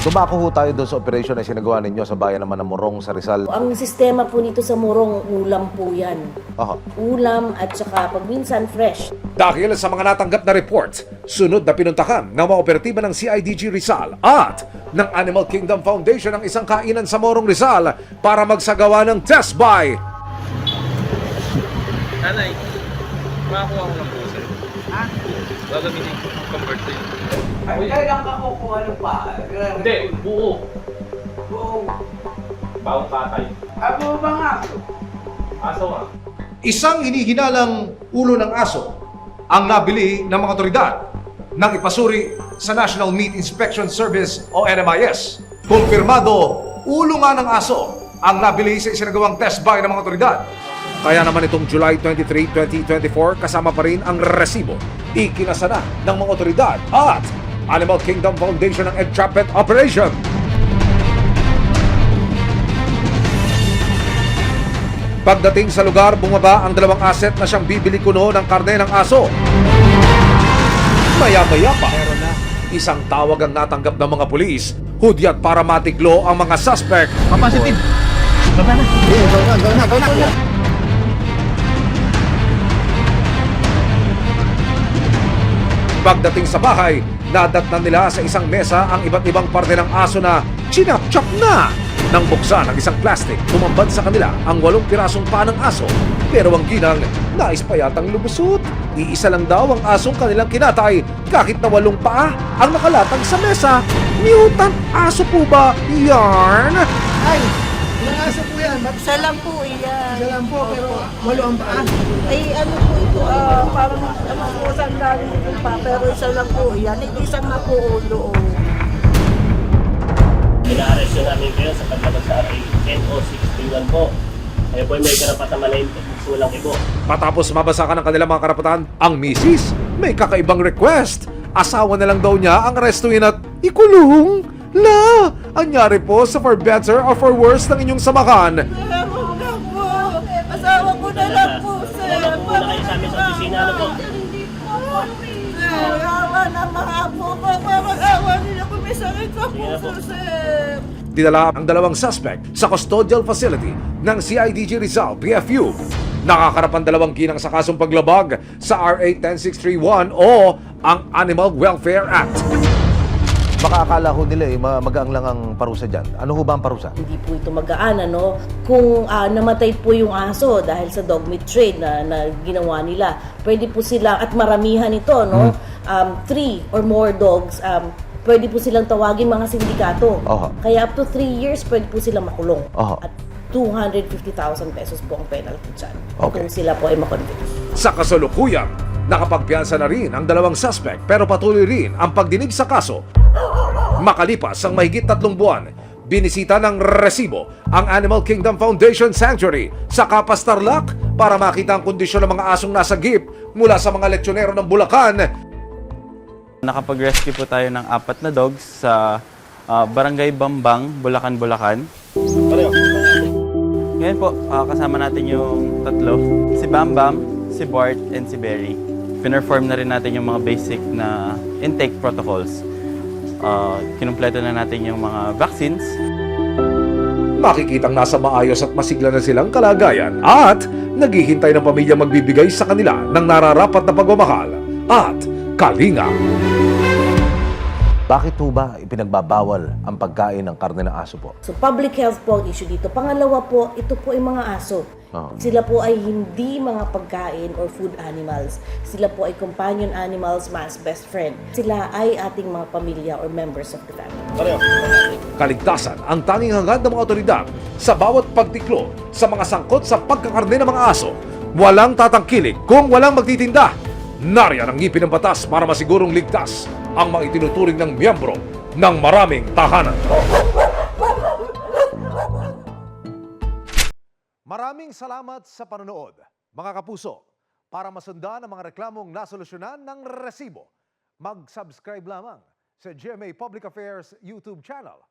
Dumako ho tayo doon sa operation na sinagawa ninyo sa bayan naman ng Morong sa Rizal. Ang sistema po nito sa Morong, ulam po yan. Aha. Ulam at saka pag minsan fresh. Dahil sa mga natanggap na reports, sunod na pinuntahan ng mga operatiba ng CIDG Rizal at ng Animal Kingdom Foundation ang isang kainan sa Morong Rizal para magsagawa ng test buy. Nanay, makakuha ko ng puso. Ha? Gagamitin ko ng convert to yun. Ay, kailan ka kukuha ng pa? Hindi, buo. Buong. Bawang katay. Abo ba nga? Aso nga. Isang hinihinalang ulo ng aso ang nabili ng mga otoridad nang ipasuri sa National Meat Inspection Service o NMIS. Kumpirmado, ulo nga ng aso ang nabili sa isinagawang test buy ng mga otoridad. Kaya naman itong July 23, 2024, kasama pa rin ang resibo. Ikinasa na ng mga otoridad at Animal Kingdom Foundation ng Entrapment Operation. Pagdating sa lugar, bumaba ang dalawang asset na siyang bibili kuno ng karne ng aso. Maya-maya pa, isang tawag ang natanggap ng mga pulis. Hudyat para matiglo ang mga suspect. Positive. Gawin na. Pagdating sa bahay, nadatnan nila sa isang mesa ang iba't ibang parte ng aso na chinap-chop na. Nang buksan ang isang plastic, tumambad sa kanila ang 8 pirasong paa ng aso. Pero ang ginang, nais pa yatang lumusot. Iisa lang daw ang asong kanilang kinatay kahit na 8 paa ang nakalatag sa mesa. Mutant aso po ba? Yarn? Ay, ilang aso po yan? Isa lang po iyan. Isa lang po, pero 8 ang paa. Ay ano po ito, parang po sandali ito pa, pero isa lang po iyan. Hindi isang na po ulo. Ina-arrest namin kayo sa paglabag sa RA NO631 po. Kayo po ay may karapatan malayin sulang ibo. Matapos mabasa ka ng kanilang mga karapatan, ang misis may kakaibang request. Asawa na lang daw niya ang arestuin at ikulong. La! Anyari po sa for better or for worse ng inyong samahan. Asawa ko na po. Asawa ko na lang po, sir. Tawag po na kayo sa amin sa opisina. Ano po? Hindi po. Sir, awa na mga po. Mag-awa nila kung may sakit sa puso, sir. Dinala ang dalawang suspect sa custodial facility ng CIDG Rizal PFU. Nakakarap ang dalawang ginang sa kasong paglabag sa RA 10631 o ang Animal Welfare Act. Baka akala ho nila magaang lang ang parusa dyan. Ano ho ba ang parusa? Hindi po ito magaan, ano? Kung namatay po yung aso dahil sa dog meat trade na ginawa nila, pwede po sila, at maramihan ito, no? 3 or more dogs, pwede po silang tawagin mga sindikato. Aha. Kaya up to 3 years, pwede po silang makulong. Aha. At 250,000 pesos po ang penalty dyan. Okay. Kung sila po ay makonvict. Sa kasalukuyan, nakapagpiyansa na rin ang dalawang suspect pero patuloy rin ang pagdinig sa kaso. Makalipas ang mahigit 3 buwan, binisita ng resibo ang Animal Kingdom Foundation Sanctuary sa Capas, Tarlac para makita ang kondisyon ng mga asong nasa gip mula sa mga leksiyonero ng Bulacan. Nakapag-rescue po tayo ng 4 na dogs sa Barangay Bambang, Bulacan, Bulacan. Ngayon po, kasama natin yung 3, si Bambam, si Bart, and si Berry. Pinerform na rin natin yung mga basic na intake protocols. Kinumpleto na natin yung mga vaccines. Makikitang nasa maayos at masigla na silang kalagayan at naghihintay ng pamilya magbibigay sa kanila ng nararapat na pagmamahal at kalinga. Bakit ho ba ipinagbabawal ang pagkain ng karne ng aso po? So public health po ang issue dito. Pangalawa po, ito po ay mga aso. Sila po ay hindi mga pagkain or food animals. Sila po ay companion animals, man's best friend. Sila ay ating mga pamilya or members of the family. Kaligtasan ang tanging hangad ng mga otoridad sa bawat pagtiklo sa mga sangkot sa pagkakarne ng mga aso. Walang tatangkilik kung walang magtitinda. Nariyan ang ngipin ng batas para masigurong ligtas ang mga itinuturing ng miyembro ng maraming tahanan. Maraming salamat sa panonood, mga kapuso. Para masundan ang mga reklamong nasolusyonan ng resibo, mag-subscribe lamang sa GMA Public Affairs YouTube channel